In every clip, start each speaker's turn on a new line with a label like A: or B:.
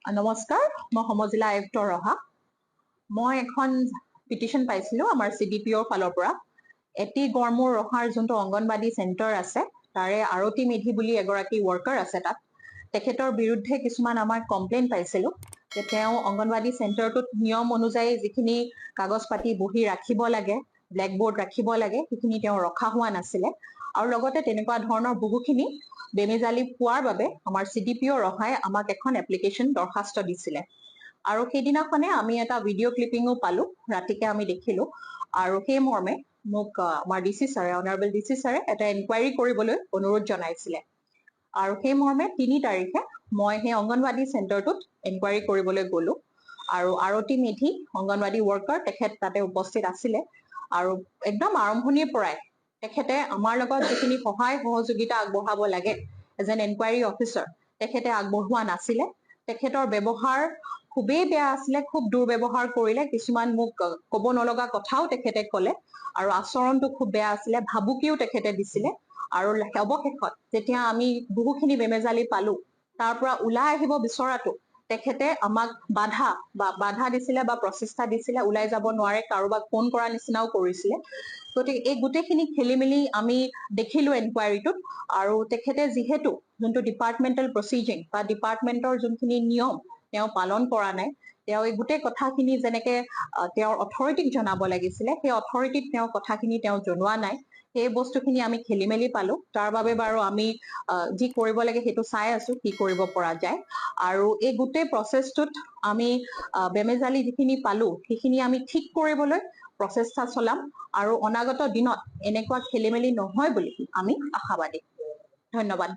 A: নমস্কাৰ, মই সমজিলা আয়ুক্ত ৰহা। মই এখন পিটিশ্যন পাইছিলো আমাৰ CDPOৰ ফালৰ পৰা। এটি গড়মূৰ ৰহাৰ যোনটো অংগনবাদী চেণ্টাৰ আছে, তাৰে আৰতি মেধি বুলি এগৰাকী ৱৰ্কাৰ আছে তাত। তেখেতৰ বিৰুদ্ধে কিছুমান আমাৰ কমপ্লেইন পাইছিলো যে তেওঁ অংগনবাদী চেণ্টাৰটোত নিয়ম অনুযায়ী যিখিনি কাগজ পাতি বহি ৰাখিব লাগে, ব্লেকবোৰ্ড ৰাখিব লাগে, সেইখিনি তেওঁ ৰখা হোৱা নাছিলে। আৰু লগতে তেনেকুৱা ধৰণৰ বহুখিনি বেমেজালি পোৱাৰ বাবে আমাৰ CDPO ৰহাই আমাক এখন এপ্লিকেশ্যন দৰখাস্ত দিছিলে। আৰু সেইদিনাখনে আমি এটা ভিডিঅ' ক্লিপিঙো পালো, ৰাতিকে আমি দেখিলো। আৰু সেই মৰ্মে মোক আমাৰ DC ছাৰে, অনাৰেবল DC ছাৰে এটা এনকুৱাৰী কৰিবলৈ অনুৰোধ জনাইছিলে। আৰু সেই মৰ্মে 3 তাৰিখে মই সেই অংগনবাদী চেণ্টাৰটোত এনকুৱাৰী কৰিবলৈ গলো। আৰু আৰতি মেধি অংগনবাদী ৱৰ্কাৰ তেখেত তাতে উপস্থিত আছিলে। আৰু একদম আৰম্ভণিৰ পৰাই তেখেতে আমাৰ লগত যিখিনি সহায় সহযোগিতা আগবঢ়াব লাগে এজ এন এনকুৱাৰী অফিচাৰ, তেখেতে আগবঢ়োৱা নাছিলে। তেখেতৰ ব্যৱহাৰ খুবেই বেয়া আছিলে, খুব দুৰ্ব্যৱহাৰ কৰিলে, কিছুমান মোক কব নলগা কথাও তেখেতে কলে। আৰু আচৰণটো খুব বেয়া আছিলে, ভাবুকিও তেখেতে দিছিলে। আৰু অৱশেষত যেতিয়া আমি বহুখিনি বেমেজালি পালো, তাৰ পৰা ওলাই আহিব বিচৰাটো তেখেতে আমাক বাধা দিছিলে বা প্ৰচেষ্টা দিছিলে, ওলাই যাব নোৱাৰে, কাৰোবাক ফোন কৰা নিচিনাও কৰিছিলে। গতিকে এই গোটেইখিনি খেলি মেলি আমি দেখিলো এনকুৱাৰীটোত। আৰু তেখেতে যিহেতু যোনটো ডিপাৰ্টমেণ্টেল প্ৰচিজিং বা ডিপাৰ্টমেণ্টৰ যোনখিনি নিয়ম তেওঁ পালন কৰা নাই, তেওঁ এই গোটেই কথাখিনি যেনেকে তেওঁৰ অথৰিটিক জনাব লাগিছিলে, সেই অথৰিটিক তেওঁ কথাখিনি তেওঁ জনোৱা নাই। সেই বস্তুখিনি আমি খেলি মেলি পালো। তাৰ বাবে বাৰু আমি যি কৰিব লাগে সেইটো চাই আছো, কি কৰিব পৰা যায়। আৰু এই গোটেই প্ৰচেছটোত আমি বেমেজালি যিখিনি পালো সেইখিনি আমি ঠিক কৰিবলৈ প্ৰচেষ্টা চলাম। আৰু অনাগত দিনত এনেকুৱা খেলি মেলি নহয় বুলি আমি আশাবাদী। ধন্যবাদ।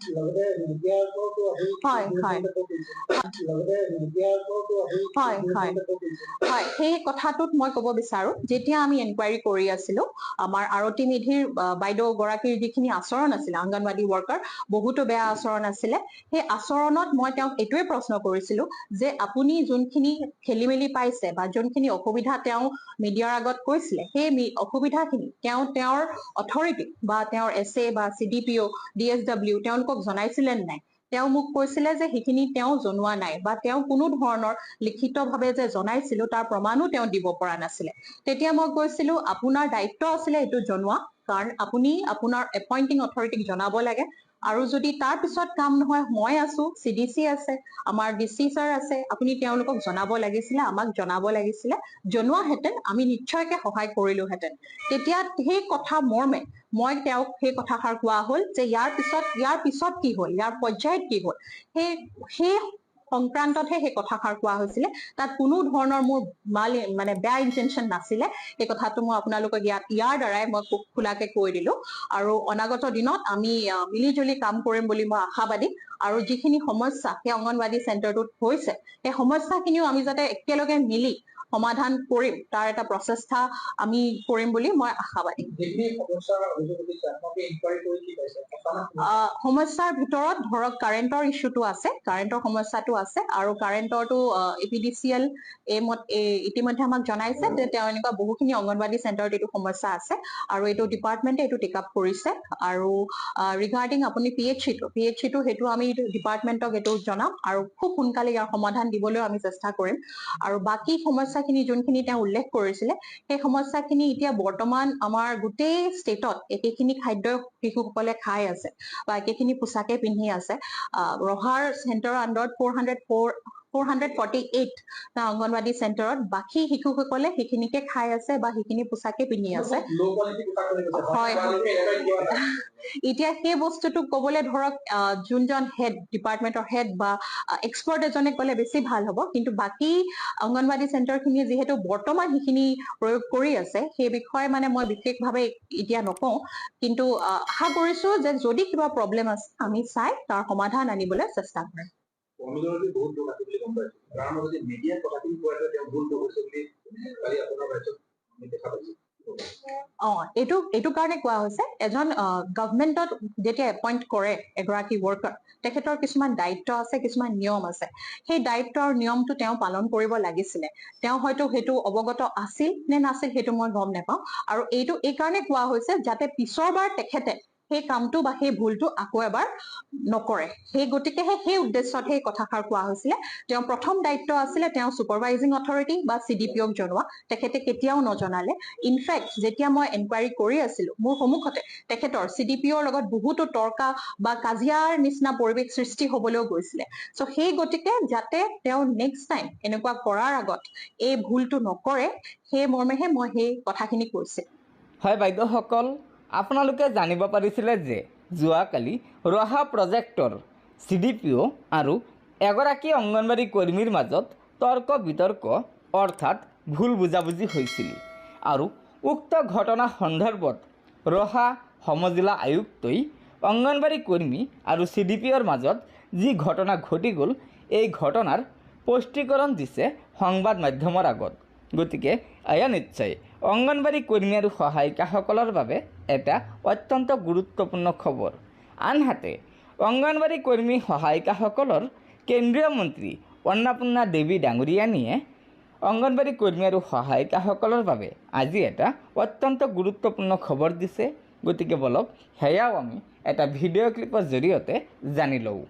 A: হয়, সেই কথাটোত মই কব বিচাৰো, যেতিয়া আমি এনকুৱাৰী কৰি আছিলো, আমাৰ আৰতি মেধিৰ বাইদেউ গৰাকীৰ যিখিনি আচৰণ আছিলে, অংগনবাদী ৱৰ্কাৰ বহুতো বেয়া আচৰণ আছিলে। সেই আচৰণত মই তেওঁক এইটোৱে প্ৰশ্ন কৰিছিলো যে আপুনি যোনখিনি খেলি মেলি পাইছে বা যোনখিনি অসুবিধা তেওঁ মিডিয়াৰ আগত কৈছিলে, সেই অসুবিধাখিনি তেওঁৰ অথৰিটি বা তেওঁৰ SA বা CDPO, DSW তেওঁলোকক জনাইছিলে নাই? তেওঁ মোক কৈছিলে যে সেইখিনি তেওঁ জনোৱা নাই, বা তেওঁ কোনো ধৰণৰ লিখিতভাৱে যে জনাইছিলো তাৰ প্ৰমাণো তেওঁ দিব পৰা নাছিলে। তেতিয়া মই কৈছিলো আপোনাৰ দায়িত্ব আছিলে এইটো জনোৱা, কাৰণ আপুনি আপোনাৰ এপইণ্টিং অথৰিটিক জনাব লাগে। আৰু যদি তাৰ পিছত কাম নহয়, মই আছো, CDC আছে, আমাৰ DC ছাৰ আছে, আপুনি তেওঁলোকক জনাব লাগিছিলে, আমাক জনাব লাগিছিলে। জনোৱাহেঁতেন আমি নিশ্চয়কে সহায় কৰিলোহেঁতেন। তেতিয়া সেই কথা মৰ্মে মই তেওঁক সেই কথাষাৰ কোৱা হল যে ইয়াৰ পিছত কি হল, ইয়াৰ পৰ্যায়ত কি হল, সেই সংক্ৰান্ততহে সেই কথাষাৰ কোৱা হৈছিলে। তাত কোনো ধৰণৰ মোৰ বেয়া ইন্টেনচন নাছিলে। এই কথাটো মই আপোনালোকক ইয়াৰ দ্বাৰাই মই খুব খোলাকে কৈ দিলো। আৰু অনাগত দিনত আমি মিলি জুলি কাম কৰিম বুলি মই আশাবাদী। আৰু যিখিনি সমস্যা সেই অংগনবাদী চেণ্টাৰটোত হৈছে, সেই সমস্যাখিনিও আমি যাতে একেলগে মিলি সমাধান কৰিম, তাৰ এটা প্ৰচেষ্টা আমি কৰিম বুলি মই আশাবাদী। সমস্যাৰ ভিতৰত ধৰক কাৰেণ্টৰ ইছ্যুটো আছে, কাৰেণ্টৰ সমস্যাটো আছে। আৰু কাৰেণ্টৰটো APDCL ইতিমধ্যে আমাক জনাইছে যে তেওঁ এনেকুৱা বহুখিনি অংগনবাদী চেণ্টাৰত এইটো সমস্যা আছে, আৰু এইটো ডিপাৰ্টমেণ্টে এইটো টেক আপ কৰিছে। আৰু ৰিগাৰ্ডিং আপুনি PHC টো সেইটো আমি ডিপাৰ্টমেণ্টক এইটো জনাম, আৰু খুব সোনকালে ইয়াৰ সমাধান দিবলৈ আমি চেষ্টা কৰিম। আৰু বাকী সমস্যাখিনি যোনখিনি তেওঁ উল্লেখ কৰিছিলে, সেই সমস্যাখিনি এতিয়া বৰ্তমান আমাৰ গোটেই ষ্টেটত একেখিনি খাদ্য শিশুসকলে খাই আছে বা একেখিনি পোচাকে পিন্ধি আছে। ৰহাৰ চেণ্টাৰৰ আণ্ডাৰত 448 অংগনবাদী চেণ্টাৰত বাকী শিশুসকলে সেইখিনিকে খাই আছে বা সেইখিনি পোচাকে পিন্ধি আছে। হয়, এতিয়া সেই বস্তুটো কবলৈ ধৰক যোনজন হেড, ডিপাৰ্টমেণ্টৰ হেড বা এক্সপাৰ্ট এজনে কলে বেছি ভাল হ'ব। কিন্তু বাকী অংগনবাদী চেণ্টাৰখিনিয়ে যিহেতু বৰ্তমান সেইখিনি প্ৰয়োগ কৰি আছে, সেই বিষয়ে মই বিশেষভাৱে এতিয়া নকওঁ। কিন্তু আশা কৰিছো যে যদি কিবা প্ৰব্লেম আছে আমি চাই তাৰ সমাধান আনিবলৈ চেষ্টা কৰিম। বহুত লোক আছে বুলি গম পাইছো, তাৰ মাজতে মিডিয়াৰ কথাখিনি কোৱাটো তেওঁ ভুল কৰিছে বুলি কালি আপোনাৰ ৰাজ্যত আমি দেখা পাইছো। এইটো কাৰণে কোৱা হৈছে, এজন গভৰ্ণমেণ্টত যেতিয়া এপইণ্ট কৰে এগৰাকী ৱৰ্কাৰ, তেখেতৰ কিছুমান দায়িত্ব আছে, কিছুমান নিয়ম আছে। সেই দায়িত্ব আৰু নিয়মটো তেওঁ পালন কৰিব লাগিছিলে। তেওঁ হয়তো সেইটো অৱগত আছিল নে নাছিল সেইটো মই গম নাপাওঁ। আৰু এইটো এই কাৰণে কোৱা হৈছে যাতে পিছৰবাৰ তেখেতে সেই কামটো বা সেই ভুলটো আকৌ এবাৰ নকৰে। সেই গতিকেহে সেই উদ্দেশ্যত সেই কথাষাৰ কোৱা হৈছিলে। তেওঁ প্ৰথম দায়িত্ব আছিলে তেওঁ ছুপাৰভাইজিং অথৰিটি বা CDPOক জনোৱা, তেখেতে কেতিয়াও নজনালে। ইনফেক্ট যেতিয়া মই এনকুৱাৰী কৰি আছিলো মোৰ সন্মুখতে তেখেতৰ CDPOৰ লগত বহুতো তৰ্কা বা কাজিয়াৰ নিচিনা পৰিৱেশ সৃষ্টি হবলৈও গৈছিলে। চ' সেই গতিকে যাতে তেওঁ নেক্সট টাইম এনেকুৱা কৰাৰ আগত এই ভুলটো নকৰে সেই মৰ্মেহে মই সেই কথাখিনি কৈছে।
B: হয় বাইদেউসকল, আপোনালোকে জানিব পাৰিছিলে যে যোৱাকালি ৰহা প্ৰজেক্টৰ CDPO আৰু এগৰাকী অংগনবাড়ী কৰ্মীৰ মাজত তৰ্ক বিতৰ্ক অৰ্থাৎ ভুল বুজাবুজি হৈছিল আৰু উক্ত ঘটনা সন্দৰ্ভত ৰহা সমজিলা আয়ুক্তই অংগনবাড়ী কৰ্মী আৰু CDPOৰ মাজত যি ঘটনা ঘটি গ'ল এই ঘটনাৰ স্পষ্টীকৰণ দিছে সংবাদ মাধ্যমৰ আগত। গতিকে এয়া নিশ্চয় অংগনবাড়ী কৰ্মী আৰু সহায়িকাসকলৰ বাবে এটা অত্যন্ত গুৰুত্বপূৰ্ণ খবৰ। আনহাতে অংগনবাড়ী কৰ্মী সহায়িকাসকলৰ কেন্দ্ৰীয় মন্ত্ৰী অন্নপূৰ্ণা দেৱী ডাঙৰীয়ানীয়ে অংগনবাড়ী কৰ্মী আৰু সহায়িকাসকলৰ বাবে আজি এটা অত্যন্ত গুৰুত্বপূৰ্ণ খবৰ দিছে। গতিকে বলক সেয়াও আমি এটা ভিডিঅ' ক্লিপৰ জৰিয়তে জানি লওঁ।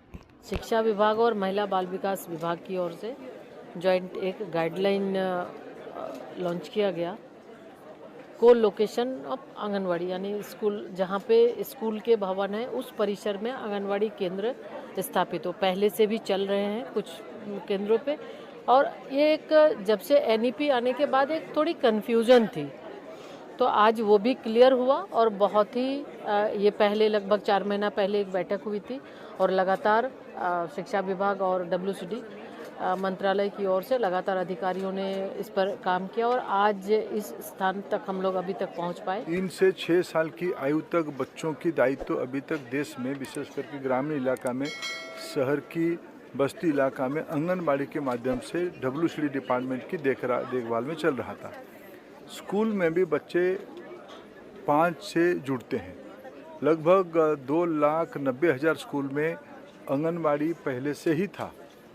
C: शिक्षा विभाग और महिला बाल विकास विभाग की ओर से जॉइंट एक गाइडलाइन लॉन्च किया गया। को लोकेशन ऑफ आंगनवाड़ी यानी स्कूल जहाँ पे स्कूल के भवन है उस परिसर में आंगनवाड़ी केंद्र स्थापित हो। पहले से भी चल रहे हैं कुछ केंद्रों पे, और ये एक जब से NEP आने के बाद एक थोड़ी कन्फ्यूजन थी, तो आज वो भी क्लियर हुआ। और बहुत ही ये पहले लगभग 4 महीना पहले एक बैठक हुई थी और लगातार शिक्षा विभाग और WCD मंत्रालय की ओर से लगातार अधिकारियों ने इस पर काम किया और आज इस स्थान तक हम लोग अभी तक पहुंच पाए।
D: 3 से 6 साल की आयु तक बच्चों की दायित्व अभी तक देश में विशेष करके ग्रामीण इलाका में, शहर की बस्ती इलाका में आंगनबाड़ी के माध्यम से WCD डिपार्टमेंट की देखभाल में चल रहा था। स्कूल में भी बच्चे 5 से जुड़ते हैं। लगभग 2,90,000 स्कूल में आंगनबाड़ी पहले से ही था,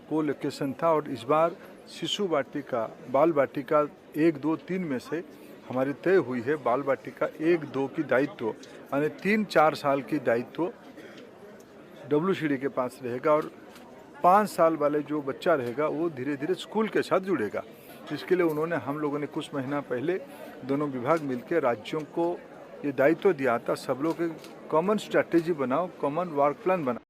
D: वो लोकेशन था। और इस बार शिशु वाटिका बाल वाटिका 1, 2, 3 में से हमारी तय हुई है बाल वाटिका 1, 2 की दायित्व यानी 3-4 साल की दायित्व WCD के पास रहेगा और 5 साल वाले जो बच्चा रहेगा वो धीरे धीरे स्कूल के साथ जुड़ेगा। इसके लिए उन्होंने हम लोगों ने कुछ महीना पहले दोनों विभाग मिलकर राज्यों को ये दायित्व दिया था, सब लोग एक कॉमन स्ट्रैटेजी बनाओ, कॉमन वर्क प्लान बनाओ।